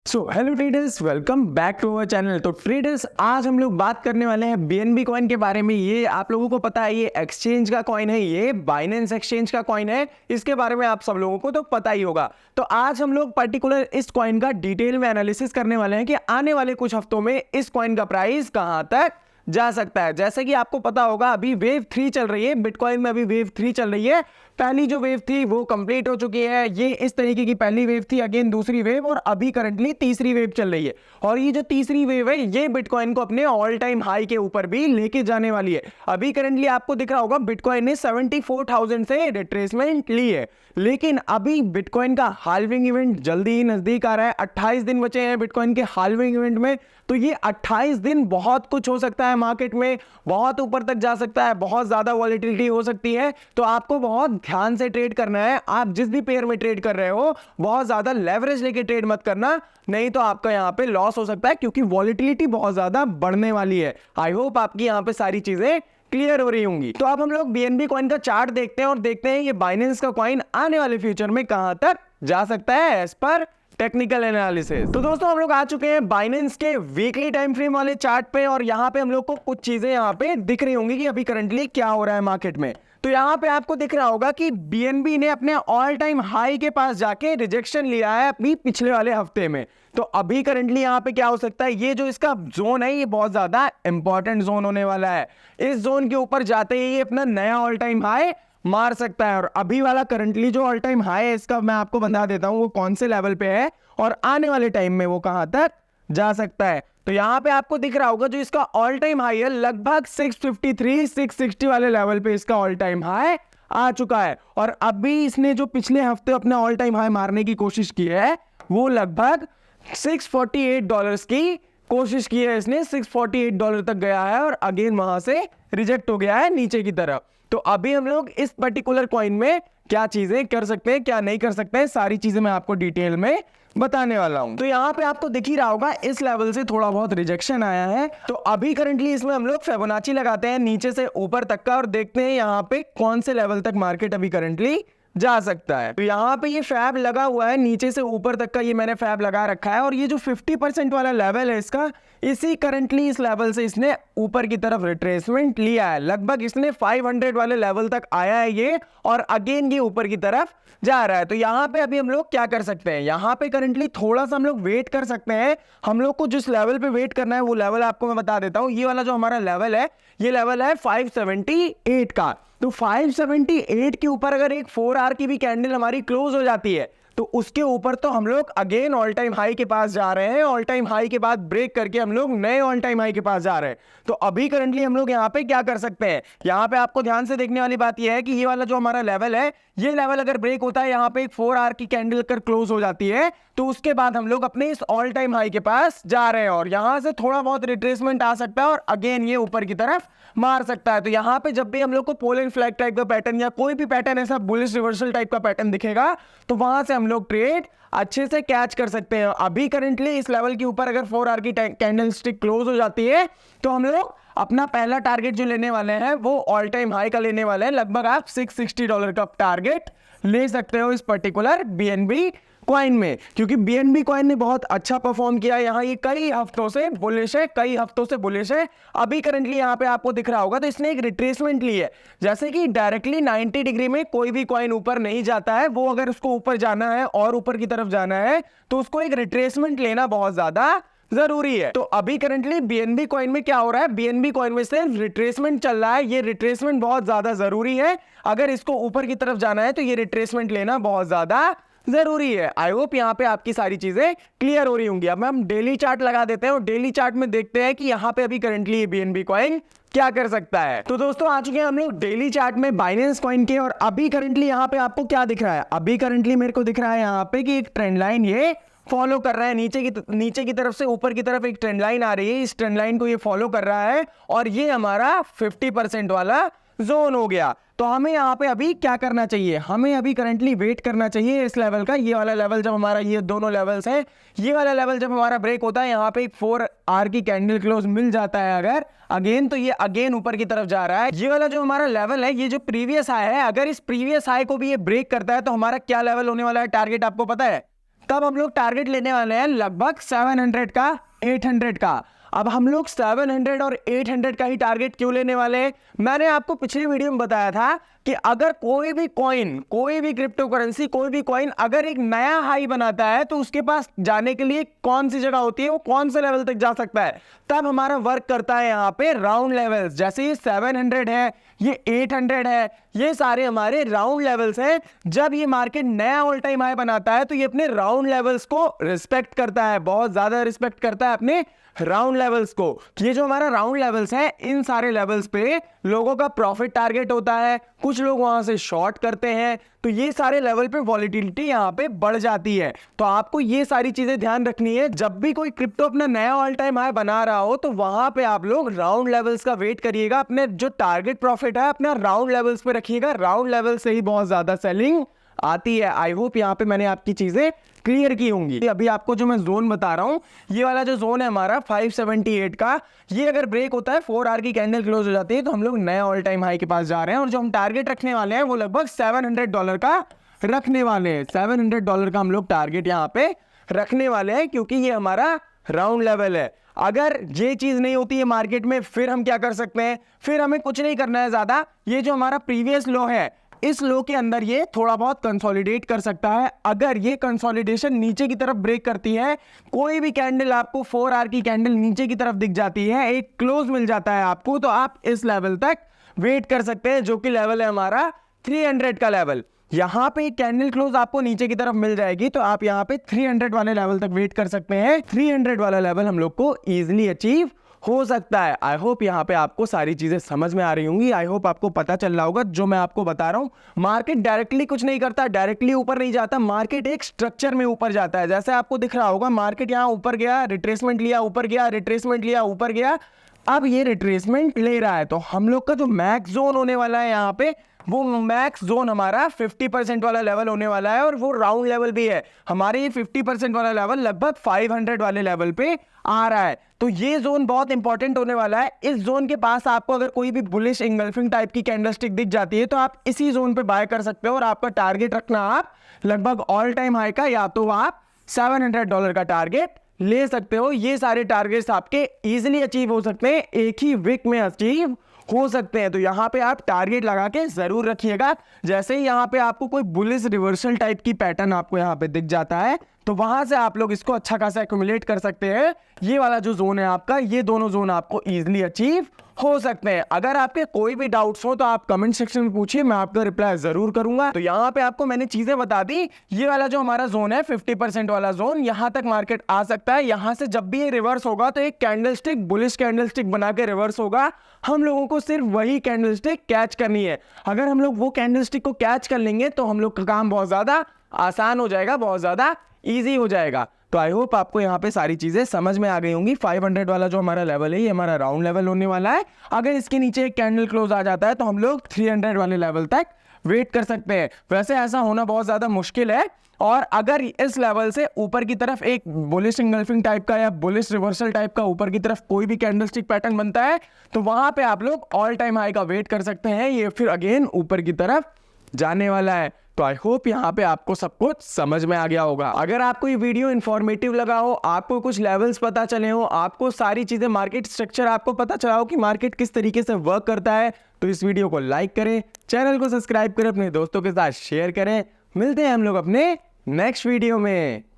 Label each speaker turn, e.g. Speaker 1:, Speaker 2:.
Speaker 1: So hello traders, welcome back to our channel. तो traders, आज हम लोग बात करने वाले हैं बीएनबी कॉइन के बारे में। ये आप लोगों को पता है, ये एक्सचेंज का कॉइन है, ये बाइनेंस एक्सचेंज का कॉइन है। इसके बारे में आप सब लोगों को तो पता ही होगा। तो आज हम लोग पर्टिकुलर इस कॉइन का डिटेल में एनालिसिस करने वाले हैं कि आने वाले कुछ हफ्तों में इस कॉइन का प्राइस कहां तक जा सकता है। जैसे कि आपको पता होगा, अभी वेव 3 चल रही है बिटकॉइन में, अभी वेव 3 चल रही है। पहली जो वेव थी वो कंप्लीट हो चुकी है। ये इस तरीके की पहली वेव थी, अगेन दूसरी वेव, और अभी करंटली तीसरी वेव चल रही है। और ये जो तीसरी वेव है, ये बिटकॉइन को अपने ऑल टाइम हाई के ऊपर भी लेके जाने वाली है। अभी करंटली आपको दिख रहा होगा, बिटकॉइन ने 74,000 से रिट्रेसमेंट ली है, लेकिन अभी बिटकॉइन का हाल्विंग इवेंट जल्दी ही नजदीक आ रहा है। 28 दिन बचे हैं बिटकॉइन के हाल्विंग इवेंट में। तो ये 28 दिन बहुत कुछ हो सकता है मार्केट में, बहुत ऊपर तक जा सकता है, बहुत ज्यादा वॉलेटिलिटी हो सकती है। तो आपको बहुत ध्यान से ट्रेड करना है। आप जिस भी पेयर में ट्रेड कर रहे हो, बहुत ज्यादा लेवरेज लेके ट्रेड मत करना, नहीं तो आपका यहाँ पे लॉस हो सकता है, क्योंकि वॉलेटिलिटी बहुत ज्यादा बढ़ने वाली है। आई होप आपकी यहाँ पे सारी चीजें क्लियर हो रही होंगी। तो अब हम लोग बीएनबी कॉइन का चार्ट देखते हैं और देखते हैं ये बाइनेंस का कॉइन आने वाले फ्यूचर में कहां तक जा सकता है एज पर टेक्निकल एनालिसिस। तो दोस्तों, हम लोग आ चुके हैं बाइनेंस के वीकली टाइम फ्रेम वाले चार्ट पे, और यहाँ पे हम लोग को कुछ चीजें यहाँ पे दिख रही होंगी कि अभी करंटली क्या हो रहा है मार्केट में। तो यहाँ पे आपको दिख रहा होगा कि बीएनबी ने अपने ऑल टाइम हाई के पास जाके रिजेक्शन लिया है अपनी पिछले वाले हफ्ते में। तो अभी करंटली यहाँ पे क्या हो सकता है, ये जो इसका जोन है, ये बहुत ज्यादा इंपॉर्टेंट जोन होने वाला है। इस जोन के ऊपर जाते ही ये अपना नया ऑल टाइम हाई मार सकता है। और अभी वाला करंटली जो ऑल टाइम हाई है, इसका मैं आपको बता देता हूं वो कौन से लेवल पे है और आने वाले टाइम में वो कहां तक जा सकता है। तो यहां पे आपको दिख रहा होगा, जो इसका ऑल टाइम हाई है, लगभग 653 660 वाले लेवल पे इसका ऑल टाइम हाई आ चुका है। और अभी इसने जो पिछले हफ्ते अपना ऑल टाइम हाई मारने की कोशिश की है, वो लगभग $648 की कोशिश की है इसने। $648 तक गया है और अगेन वहां से रिजेक्ट हो गया है नीचे की तरफ। तो अभी हम लोग इस पर्टिकुलर कॉइन में क्या चीजें कर सकते हैं, क्या नहीं कर सकते हैं, सारी चीजें मैं आपको डिटेल में बताने वाला हूं। तो यहाँ पे आपको दिख ही रहा होगा, इस लेवल से थोड़ा बहुत रिजेक्शन आया है। तो अभी करंटली इसमें हम लोग फिबोनाची लगाते हैं नीचे से ऊपर तक का, और देखते हैं यहाँ पे कौन से लेवल तक मार्केट अभी करंटली जा सकता है। तो यहाँ पे ये फैब लगा हुआ है नीचे से ऊपर तक का, ये मैंने फैब लगा रखा है। और ये जो 50% वाला लेवल है इसका, इसी करंटली इस लेवल से इसने ऊपर की तरफ रिट्रेसमेंट लिया है। लगभग इसने 500 वाले लेवल तक आया है ये, और अगेन ये ऊपर की तरफ जा रहा है। तो यहाँ पे अभी हम लोग क्या कर सकते हैं, यहाँ पे करंटली थोड़ा सा हम लोग वेट कर सकते हैं। हम लोग को जिस लेवल पे वेट करना है वो लेवल आपको मैं बता देता हूँ। ये वाला जो हमारा लेवल है, ये लेवल है 578 का। तो 578 के ऊपर अगर एक 4 आवर की भी कैंडल हमारी क्लोज हो जाती है, तो उसके ऊपर तो हम लोग अगेन ऑल टाइम हाई के पास जा रहे हैं। ऑल टाइम हाई के बाद ब्रेक करके हम लोग नए ऑल टाइम हाई के पास जा रहे हैं। तो अभी करंटली हम लोग यहाँ पे क्या कर सकते हैं, यहाँ पे आपको ध्यान से देखने वाली बात यह है कि ये वाला जो हमारा लेवल है, ये लेवल अगर ब्रेक होता है, यहाँ पे एक 4 आवर की कैंडल अगर क्लोज हो जाती है, तो उसके बाद हम लोग अपने इस ऑल टाइम हाई के पास जा रहे हैं, और यहां से थोड़ा बहुत रिट्रेसमेंट आ सकता है और अगेन ये ऊपर की तरफ मार सकता है। तो यहाँ पे जब भी हम लोग को पोल फ्लैग टाइप का पैटर्न या कोई भी पैटर्न ऐसा बुलिश रिवर्सल टाइप का पैटर्न दिखेगा, तो वहां से हम लोग ट्रेड अच्छे से कैच कर सकते हैं। अभी करंटली इस लेवल के ऊपर अगर 4 आवर की कैंडल स्टिक क्लोज हो जाती है, तो हम लोग अपना पहला टारगेट जो लेने वाले हैं वो ऑल टाइम हाई का लेने वाले हैं। लगभग आप $660 का टारगेट ले सकते हो इस पर्टिकुलर बीएनबी कॉइन में, क्योंकि बीएनबी कॉइन ने बहुत अच्छा परफॉर्म किया। यहाँ ये कई हफ्तों से बुलिश है, कई हफ्तों से बुलिश है। अभी करंटली यहाँ पे आपको दिख रहा होगा, तो इसने एक रिट्रेसमेंट ली है। जैसे कि डायरेक्टली 90 डिग्री में कोई भी कॉइन ऊपर नहीं जाता है, वो अगर उसको ऊपर जाना है और ऊपर की तरफ जाना है, तो उसको एक रिट्रेसमेंट लेना बहुत ज्यादा जरूरी है। तो अभी करंटली बीएनबी कॉइन में क्या हो रहा है, बीएनबी कॉइन में सिर्फ रिट्रेसमेंट चल रहा है। ये रिट्रेसमेंट बहुत ज्यादा जरूरी है। अगर इसको ऊपर की तरफ जाना है, तो ये रिट्रेसमेंट लेना बहुत ज्यादा जरूरी है। आई होप यहाँ पे आपकी सारी चीजें क्लियर हो रही होंगी। अब हम डेली चार्ट लगा देते हैं और डेली चार्ट में देखते हैं कि यहाँ पे अभी करंटली ये बीएनबी कॉइन क्या कर सकता है। तो दोस्तों, आ चुके हैं हम लोग डेली चार्ट में बाइनेंस कॉइन के, और अभी करंटली यहाँ पे आपको क्या दिख रहा है, अभी करंटली मेरे को दिख रहा है यहाँ पे कि एक ट्रेंड लाइन ये फॉलो कर रहा है। नीचे की तरफ से ऊपर की तरफ एक ट्रेंड लाइन आ रही है, इस ट्रेंड लाइन को ये फॉलो कर रहा है, और ये हमारा 50% वाला जोन हो गया। तो हमें यहाँ पे अभी क्या करना चाहिए, हमें अभी करंटली वेट करना चाहिए इस लेवल का। ये वाला लेवल जब हमारा, ये दोनों लेवल्स हैं, ये वाला लेवल जब हमारा ब्रेक होता है, यहाँ पे एक 4 आवर की कैंडल क्लोज मिल जाता है अगर अगेन, तो ये अगेन ऊपर की तरफ जा रहा है। ये वाला जो हमारा लेवल है, ये जो प्रीवियस हाई है, अगर इस प्रीवियस हाई को भी ये ब्रेक करता है, तो हमारा क्या लेवल होने वाला है टारगेट आपको पता है, तब हम लोग टारगेट लेने वाले हैं लगभग 700 का, 800 का। अब हम लोग 700 और 800 का ही टारगेट क्यों लेने वाले हैं? मैंने आपको पिछली वीडियो में बताया था कि अगर कोई भी कॉइन, कोई भी क्रिप्टो करेंसी, कोई भी कॉइन अगर एक नया हाई बनाता है तो उसके पास जाने के लिए कौन सी जगह होती है, वो कौन से लेवल तक जा सकता है। तब हमारा वर्क करता है यहाँ पे राउंड लेवल्स। जैसे ये 700 है, ये 800 है, ये सारे हमारे राउंड लेवल्स हैं। जब ये मार्केट नया ऑल टाइम हाई बनाता है तो ये अपने राउंड लेवल्स को रिस्पेक्ट करता है, बहुत ज्यादा रिस्पेक्ट करता है अपने राउंड लेवल्स को। ये जो हमारा राउंड लेवल्स है, इन सारे लेवल्स पे लोगों का प्रॉफिट टारगेट होता है, कुछ लोग वहां से शॉर्ट करते हैं, तो ये सारे लेवल पे वॉलिटिलिटी यहाँ पे बढ़ जाती है। तो आपको ये सारी चीजें ध्यान रखनी है। जब भी कोई क्रिप्टो अपना नया ऑल टाइम हाई बना रहा हो तो वहां पे आप लोग राउंड लेवल्स का वेट करिएगा, अपने जो टारगेट प्रॉफिट है अपना राउंड लेवल्स पे रखिएगा। राउंड लेवल से ही बहुत ज्यादा सेलिंग आती है। आई होप यहाँ पे मैंने आपकी चीजें क्लियर की होंगी। अभी आपको जो मैं जोन बता रहा हूँ, ये वाला जो जोन है हमारा 578 का, ये अगर ब्रेक होता है, 4 आवर की कैंडल क्लोज हो जाती है, तो हम लोग नए ऑल टाइम हाई के पास जा रहे हैं। और जो हम टारगेट रखने वाले हैं वो लगभग $700 का रखने वाले हैं। $700 का हम लोग टारगेट यहाँ पे रखने वाले हैं, क्योंकि ये हमारा राउंड लेवल है। अगर ये चीज नहीं होती है मार्केट में, फिर हम क्या कर सकते हैं? फिर हमें कुछ नहीं करना है ज्यादा। ये जो हमारा प्रीवियस लो है, इस लो के अंदर ये थोड़ा बहुत कंसोलिडेट कर सकता है। अगर ये कंसोलिडेशन नीचे की तरफ ब्रेक करती है, कोई भी कैंडल आपको 4 आवर की कैंडल नीचे की तरफ दिख जाती है, एक क्लोज मिल जाता है आपको, तो आप इस लेवल तक वेट कर सकते हैं, जो कि लेवल है हमारा 300 का लेवल। यहां पे एक कैंडल क्लोज आपको नीचे की तरफ मिल जाएगी, तो आप यहां पे 300 वाले लेवल तक वेट कर सकते हैं। 300 वाला लेवल हम लोग को इजीली अचीव हो सकता है। आई होप यहाँ पे आपको सारी चीजें समझ में आ रही होंगी। आई होप आपको पता चल रहा होगा जो मैं आपको बता रहा हूँ। मार्केट डायरेक्टली कुछ नहीं करता, डायरेक्टली ऊपर नहीं जाता, मार्केट एक स्ट्रक्चर में ऊपर जाता है। जैसे आपको दिख रहा होगा, मार्केट यहाँ ऊपर गया, रिट्रेसमेंट लिया, ऊपर गया, रिट्रेसमेंट लिया, ऊपर गया, अब ये रिट्रेसमेंट ले रहा है। तो हम लोग का जो मैक्स जोन होने वाला है यहाँ पे, वो मैक्स जोन हमारा 50% वाला लेवल होने वाला है, और वो राउंड लेवल भी है। हमारे ये 50% वाला लेवल लगभग 500 वाले लेवल पे आ रहा है। तो ये जोन बहुत इंपॉर्टेंट होने वाला है। इस जोन के पास आपको अगर कोई भी बुलिश इंगल्फिंग टाइप की कैंडलस्टिक दिख जाती है, तो आप इसी जोन पे बाय कर सकते हो। और आपका टारगेट रखना आप लगभग ऑल टाइम हाई का, या तो आप $700 का टारगेट ले सकते हो। ये सारे टारगेट्स आपके इजीली अचीव हो सकते हैं, एक ही वीक में अचीव हो सकते हैं। तो यहाँ पे आप टारगेट लगा के जरूर रखिएगा। जैसे ही यहाँ पे आपको कोई बुलिश रिवर्सल टाइप की पैटर्न आपको यहाँ पे दिख जाता है, तो वहां से आप लोग इसको अच्छा खासा एक्यूमुलेट कर सकते हैं। ये वाला जो जोन है आपका, ये दोनों जोन आपको इजीली अचीव हो सकते हैं। अगर आपके कोई भी डाउट्स हो तो आप कमेंट सेक्शन में पूछिए, मैं आपका रिप्लाई जरूर करूंगा। तो यहाँ पे आपको मैंने चीजें बता दी। ये वाला जो हमारा जोन है 50% वाला जोन, यहाँ तक मार्केट आ सकता है। यहाँ से जब भी ये रिवर्स होगा तो एक कैंडलस्टिक, बुलिश कैंडलस्टिक बना के रिवर्स होगा। हम लोगों को सिर्फ वही कैंडलस्टिक कैच करनी है। अगर हम लोग वो कैंडलस्टिक को कैच कर लेंगे तो हम लोग का काम बहुत ज्यादा आसान हो जाएगा, बहुत ज्यादा इजी हो जाएगा। तो आई होप आपको यहाँ पे सारी चीजें समझ में आ गई होंगी। 500 वाला जो हमारा लेवल है, ये हमारा राउंड लेवल होने वाला है। अगर इसके नीचे एक कैंडल क्लोज आ जाता है तो हम लोग 300 वाले लेवल तक वेट कर सकते हैं। वैसे ऐसा होना बहुत ज्यादा मुश्किल है, और अगर इस लेवल से ऊपर की तरफ एक बुलिश इंगल्फिंग टाइप का या बुलिश रिवर्सल टाइप का ऊपर की तरफ कोई भी कैंडलस्टिक पैटर्न बनता है, तो वहां पे आप लोग ऑल टाइम हाई का वेट कर सकते हैं। ये फिर अगेन ऊपर की तरफ जाने वाला है। तो आई होप यहाँ पे आपको सब कुछ समझ में आ गया होगा। अगर आपको ये वीडियो इंफॉर्मेटिव लगा हो, आपको कुछ लेवल्स पता चले हो, आपको सारी चीजें, मार्केट स्ट्रक्चर आपको पता चला हो कि मार्केट किस तरीके से वर्क करता है, तो इस वीडियो को लाइक करें, चैनल को सब्सक्राइब करें, अपने दोस्तों के साथ शेयर करें। मिलते हैं हम लोग अपने नेक्स्ट वीडियो में।